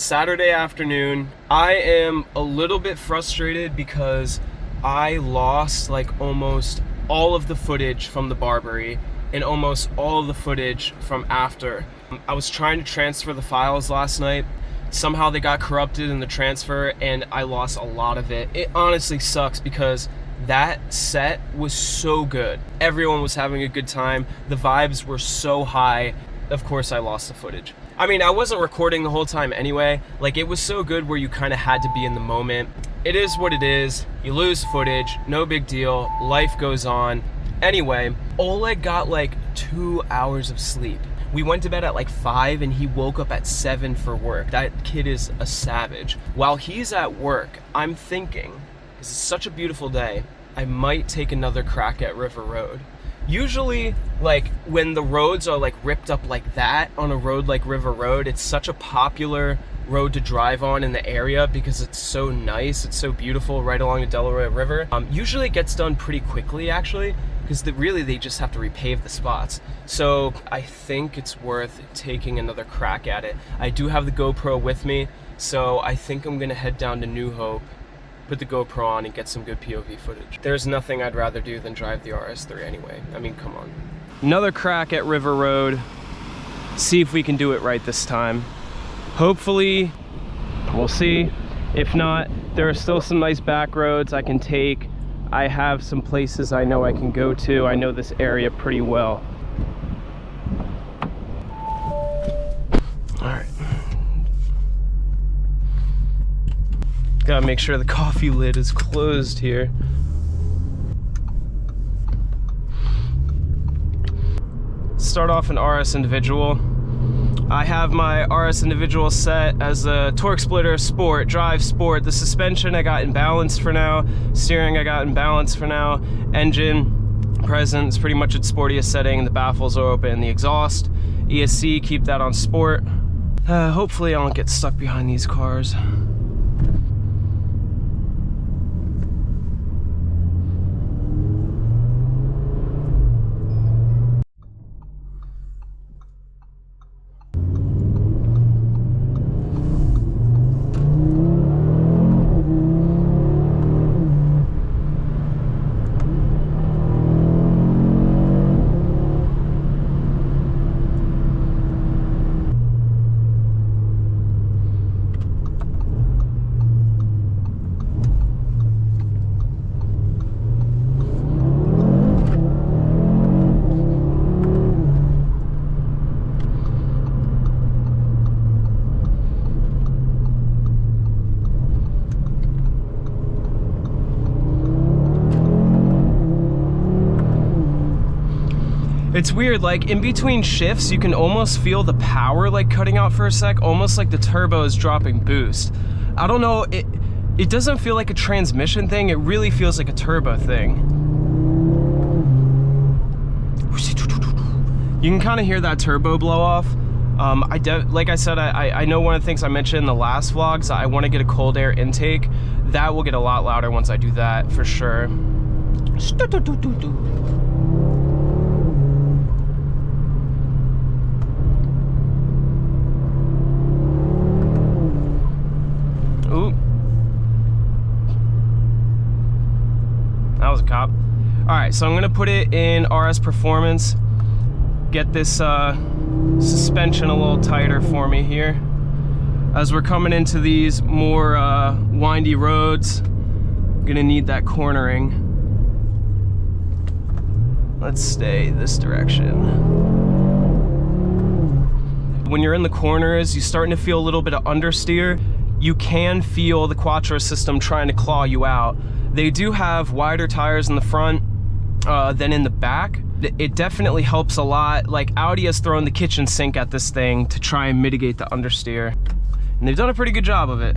Saturday afternoon. I am a little bit frustrated because I lost like almost all of the footage from the Barbary and almost all of the footage from after. I was trying to transfer the files last night. Somehow they got corrupted in the transfer and I lost a lot of it. It honestly sucks because that set was so good. Everyone was having a good time. The vibes were so high. Of course I lost the footage. I mean, I wasn't recording the whole time anyway. Like, it was so good where you kind of had to be in the moment. It is what it is. You lose footage, no big deal. Life goes on. Anyway, Oleg got like 2 hours of sleep. We went to bed at like 5 and he woke up at 7 for work. That kid is a savage. While he's at work, I'm thinking, because it's such a beautiful day, I might take another crack at River Road. Usually, like, when the roads are like ripped up like that on a road like River Road, it's such a popular road to drive on in the area because it's so nice, it's so beautiful right along the Delaware River. Usually it gets done pretty quickly actually, because really they just have to repave the spots. So I think it's worth taking another crack at it. I do have the GoPro with me, so I think I'm gonna head down to New Hope, put the GoPro on and get some good POV footage. There's nothing I'd rather do than drive the RS3 anyway. I mean, come on. Another crack at River Road. See if we can do it right this time. Hopefully, we'll see. If not, there are still some nice back roads I can take. I have some places I know I can go to. I know this area pretty well. All right. Gotta make sure the coffee lid is closed here. Start off an RS individual. I have my RS individual set as a torque splitter sport, drive sport. The suspension I got in balance for now. Steering I got in balance for now. Engine present, it's pretty much its sportiest setting. The baffles are open. The exhaust, ESC, keep that on sport. Hopefully I don't get stuck behind these cars. It's weird, like in between shifts, you can almost feel the power like cutting out for a sec, almost like the turbo is dropping boost. I don't know, it doesn't feel like a transmission thing, it really feels like a turbo thing. You can kind of hear that turbo blow off. Like I said, I know one of the things I mentioned in the last vlogs, I want to get a cold air intake. That will get a lot louder once I do that, for sure. Ooh. That was a cop. Alright, so I'm gonna put it in RS Performance. Get this suspension a little tighter for me here. As we're coming into these more windy roads, I'm gonna need that cornering. Let's stay this direction. When you're in the corners, you're starting to feel a little bit of understeer. You can feel the Quattro system trying to claw you out. They do have wider tires in the front than in the back. It definitely helps a lot. Like, Audi has thrown the kitchen sink at this thing to try and mitigate the understeer. And they've done a pretty good job of it.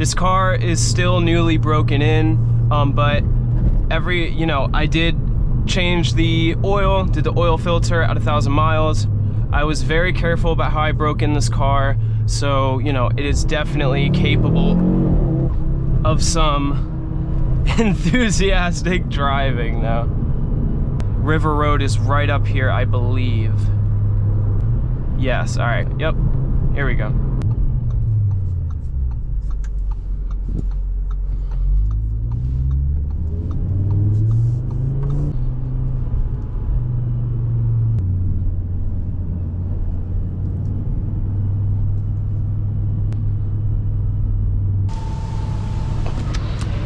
This car is still newly broken in, but I did change the oil, did the oil filter at 1,000 miles. I was very careful about how I broke in this car, so, it is definitely capable of some enthusiastic driving now. River Road is right up here, I believe. Yes, all right, yep, here we go.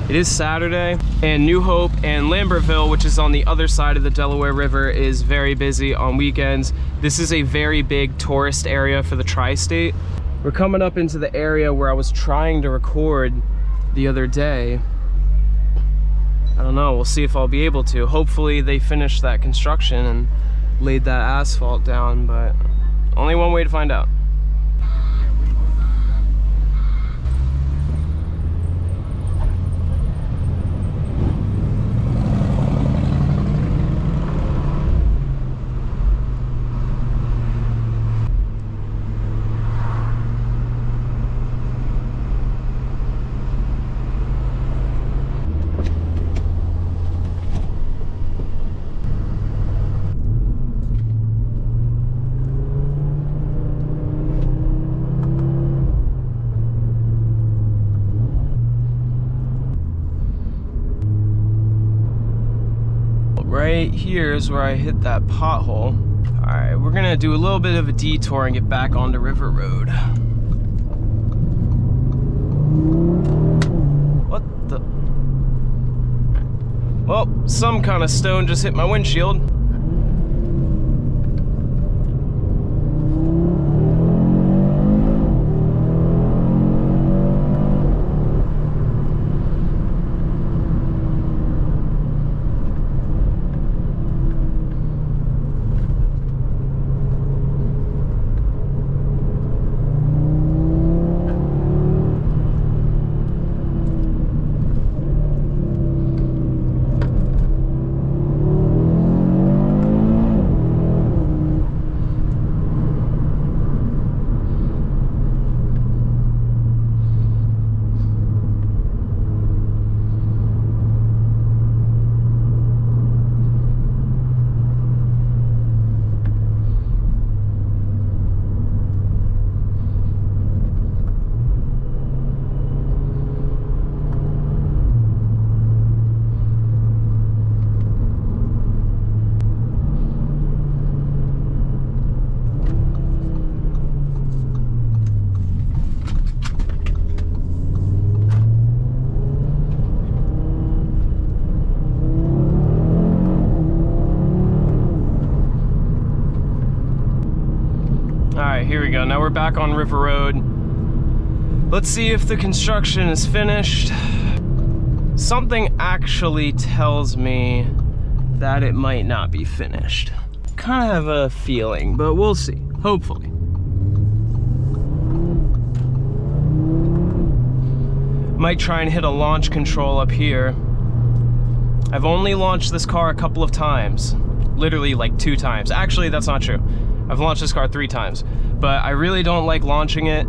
It is Saturday, and New Hope and Lambertville, which is on the other side of the Delaware River, is very busy on weekends. This is a very big tourist area for the tri-state. We're coming up into the area where I was trying to record the other day. I don't know, we'll see if I'll be able to. Hopefully they finished that construction and laid that asphalt down, but only one way to find out. Right here is where I hit that pothole. All right, we're gonna do a little bit of a detour and get back onto River Road. What the? Well, some kind of stone just hit my windshield. Here we go. Now we're back on River Road. Let's see if the construction is finished. Something actually tells me that it might not be finished. Kind of have a feeling, but we'll see. Hopefully. Might try and hit a launch control up here. I've only launched this car a couple of times. Literally like 2 times. Actually, that's not true. I've launched this car 3 times, but I really don't like launching it.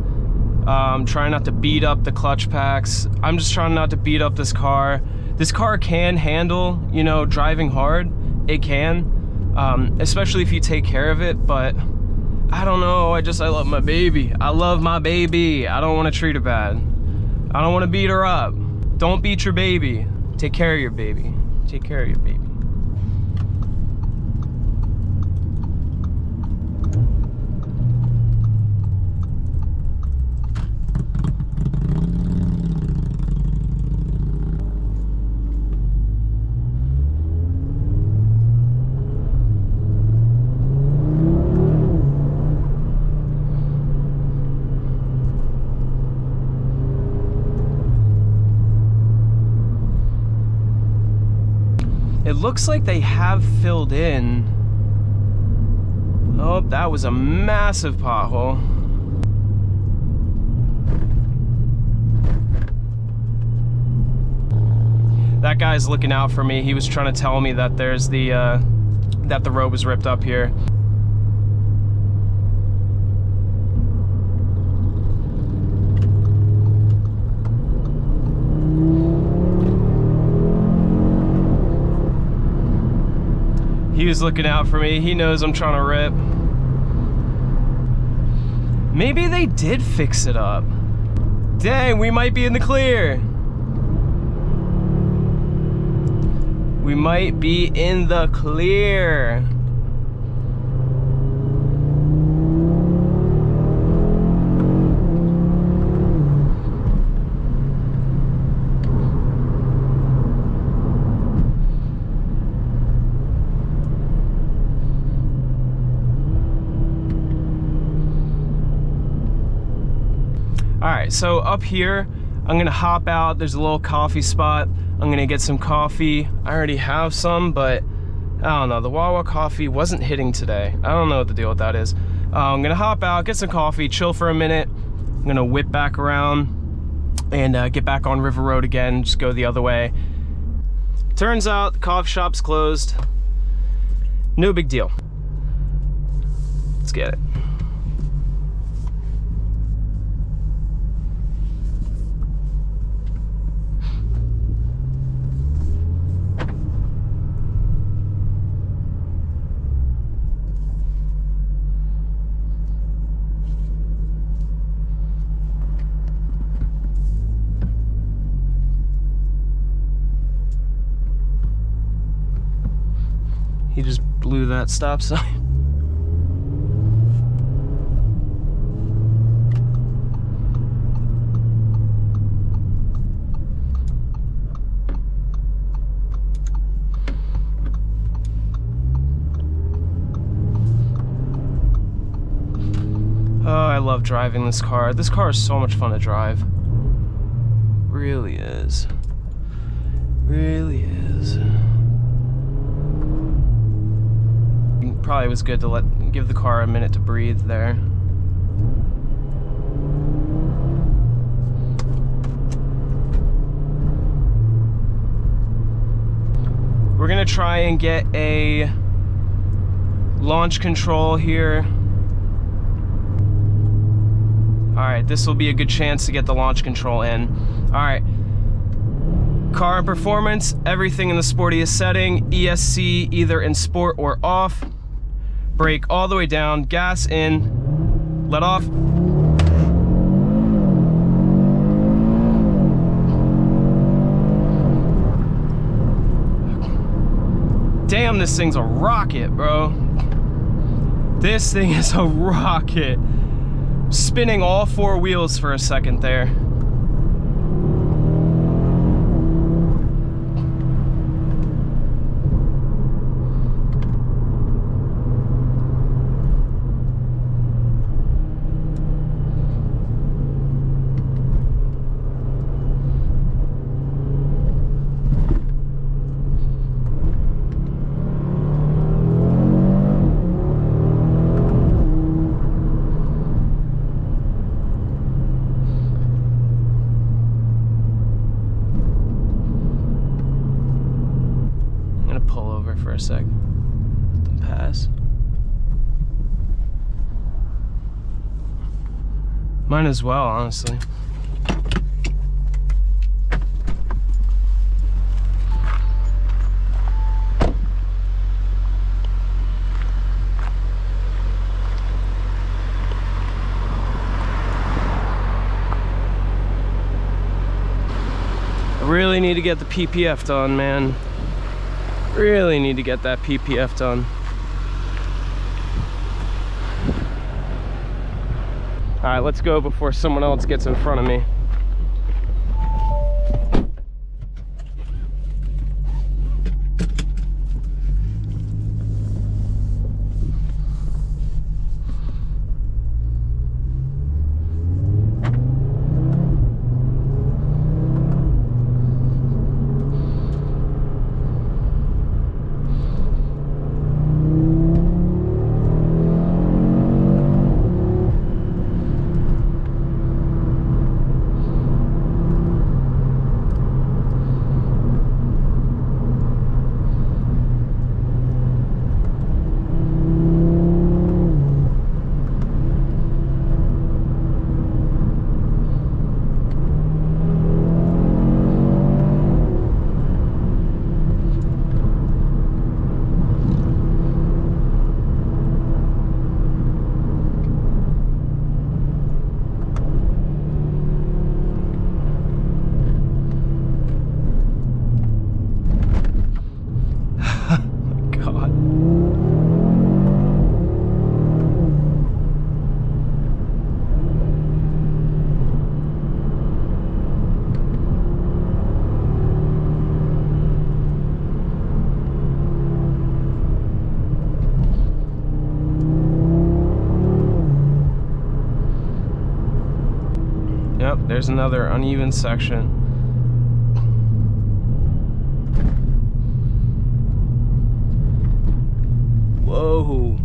I'm trying not to beat up the clutch packs. I'm just trying not to beat up this car. This car can handle, driving hard. It can, especially if you take care of it, but I don't know, I love my baby. I love my baby. I don't want to treat her bad. I don't want to beat her up. Don't beat your baby. Take care of your baby. Take care of your baby. It looks like they have filled in. Oh, that was a massive pothole. That guy's looking out for me. He was trying to tell me that there's the that the road was ripped up here. He was looking out for me. He knows I'm trying to rip. Maybe they did fix it up. Dang, we might be in the clear. We might be in the clear. All right, so up here, I'm gonna hop out. There's a little coffee spot. I'm gonna get some coffee. I already have some, but I don't know. The Wawa coffee wasn't hitting today. I don't know what the deal with that is. I'm gonna hop out, get some coffee, chill for a minute. I'm gonna whip back around and get back on River Road again, just go the other way. Turns out the coffee shop's closed. No big deal. Let's get it. He just blew that stop sign. Oh, I love driving this car. This car is so much fun to drive. Really is. Really is. Probably was good to give the car a minute to breathe there. We're gonna try and get a launch control here. All right, this will be a good chance to get the launch control in. All right. Car and performance, everything in the sportiest setting. ESC either in sport or off. Brake all the way down, gas in, let off. Damn, this thing's a rocket, bro. This thing is a rocket. Spinning all four wheels for a second there. For a sec, let them pass. Might as well, honestly. I really need to get the PPF done, man. Really need to get that PPF done. All right, let's go before someone else gets in front of me. there's another uneven section. Whoa.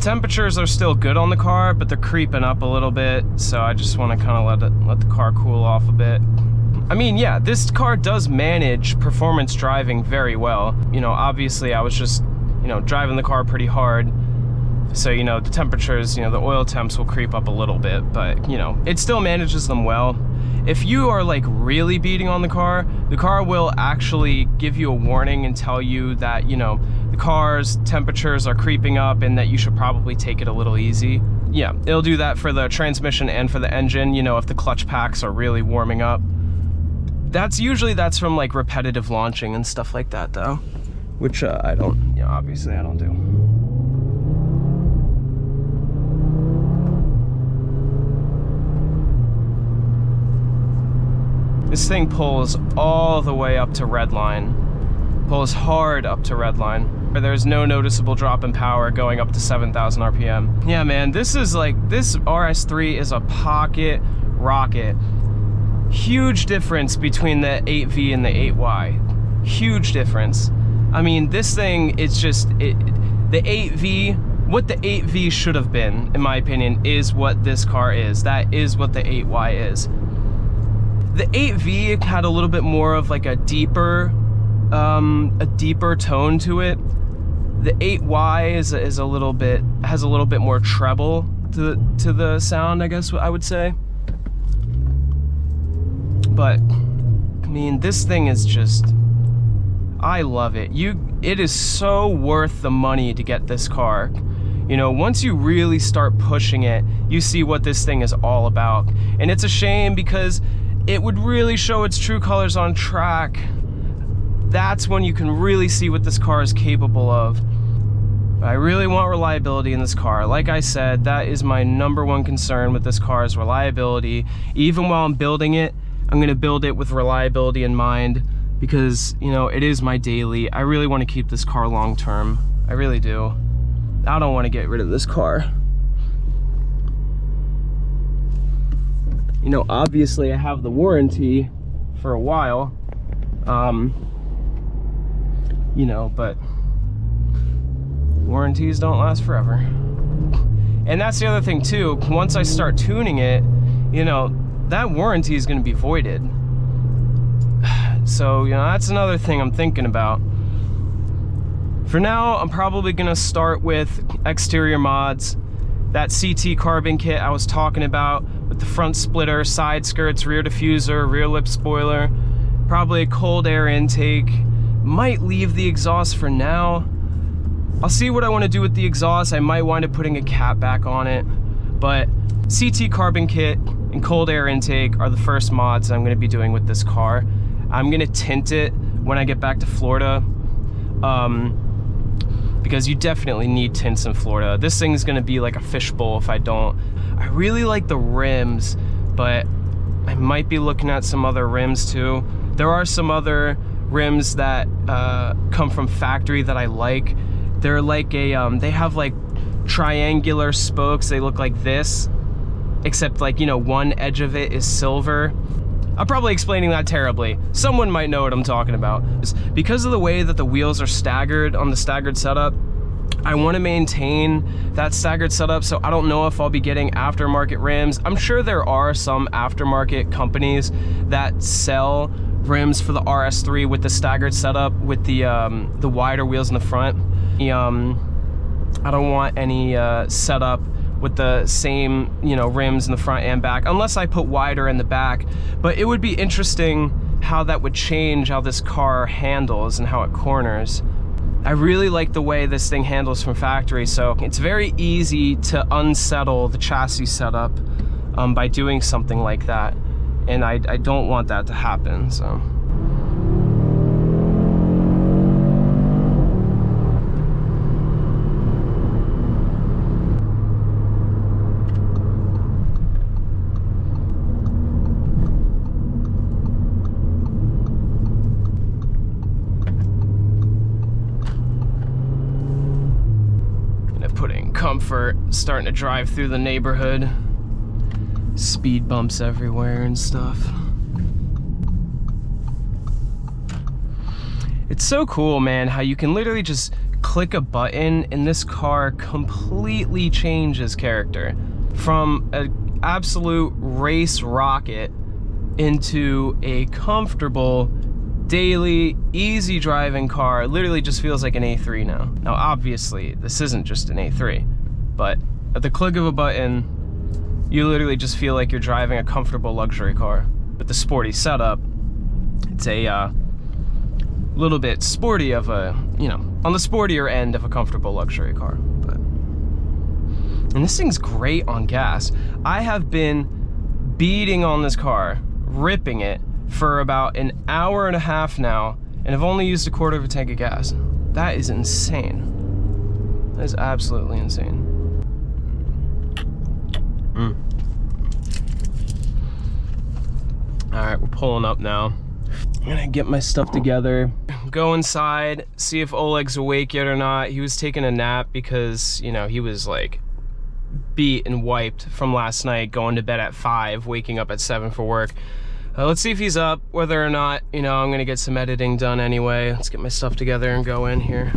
Temperatures are still good on the car, but they're creeping up a little bit, so I just want to kind of let the car cool off a bit. I mean, yeah, this car does manage performance driving very well. You know, obviously I was just, you know, driving the car pretty hard, so, you know, the temperatures, you know, the oil temps will creep up a little bit, but, you know, it still manages them well. If you are like really beating on the car will actually give you a warning and tell you that, you know, the car's temperatures are creeping up and that you should probably take it a little easy. Yeah, it'll do that for the transmission and for the engine, you know, if the clutch packs are really warming up. That's from like repetitive launching and stuff like that though, which I don't, you know, obviously I don't do. This thing pulls all the way up to redline. Pulls hard up to redline. There's no noticeable drop in power going up to 7,000 RPM. Yeah, man, this RS3 is a pocket rocket. Huge difference between the 8V and the 8Y. Huge difference. I mean, this thing, it's just, the 8V, what the 8V should have been, in my opinion, is what this car is. That is what the 8Y is. The 8V had a little bit more of like a deeper tone to it. The 8Y is a little bit, has a little bit more treble to the sound, I guess I would say. But I mean, this thing is just, I love it. It is so worth the money to get this car. You know, once you really start pushing it, you see what this thing is all about. And it's a shame because it would really show its true colors on track. That's when you can really see what this car is capable of. But I really want reliability in this car. Like I said, that is my #1 concern with this car is reliability. Even while I'm building it, I'm gonna build it with reliability in mind because, you know, it is my daily. I really want to keep this car long term. I really do. I don't want to get rid of this car. You know, obviously I have the warranty for a while, you know, but warranties don't last forever. And that's the other thing too, once I start tuning it, you know, that warranty is going to be voided. So, you know, that's another thing I'm thinking about. For now, I'm probably going to start with exterior mods. That CT carbon kit I was talking about with the front splitter, side skirts, rear diffuser, rear lip spoiler, probably a cold air intake. Might leave the exhaust for now. I'll see what I want to do with the exhaust. I might wind up putting a cap back on it, but CT carbon kit and cold air intake are the first mods I'm going to be doing with this car. I'm going to tint it when I get back to Florida. because you definitely need tints in Florida. This thing's gonna be like a fishbowl if I don't. I really like the rims, but I might be looking at some other rims too. There are some other rims that come from factory that I like. They're like a, they have like triangular spokes. They look like this, except like, you know, one edge of it is silver. I'm probably explaining that terribly. Someone might know what I'm talking about. Because of the way that the wheels are staggered on the staggered setup, I want to maintain that staggered setup, so I don't know if I'll be getting aftermarket rims. I'm sure there are some aftermarket companies that sell rims for the RS3 with the staggered setup with the wider wheels in the front. I don't want any setup with the same, you know, rims in the front and back, unless I put wider in the back. But it would be interesting how that would change how this car handles and how it corners. I really like the way this thing handles from factory, so it's very easy to unsettle the chassis setup by doing something like that. And I don't want that to happen, so. Comfort, starting to drive through the neighborhood. Speed bumps everywhere and stuff. It's so cool, man, how you can literally just click a button and this car completely changes character. From an absolute race rocket into a comfortable, daily, easy driving car. It literally just feels like an A3 now. Now, obviously, this isn't just an A3, but at the click of a button, you literally just feel like you're driving a comfortable luxury car. With the sporty setup, it's a little bit sporty of a, you know, on the sportier end of a comfortable luxury car. But, and this thing's great on gas. I have been beating on this car, ripping it, for about an hour and a half now, and I've only used a quarter of a tank of gas. That is insane. That is absolutely insane. All right, we're pulling up now. I'm gonna get my stuff together, go inside, see if Oleg's awake yet or not. He was taking a nap because, you know, he was like beat and wiped from last night, going to bed at 5, waking up at 7 for work. Let's see if he's up, whether or not, you know, I'm gonna get some editing done anyway. Let's get my stuff together and go in here.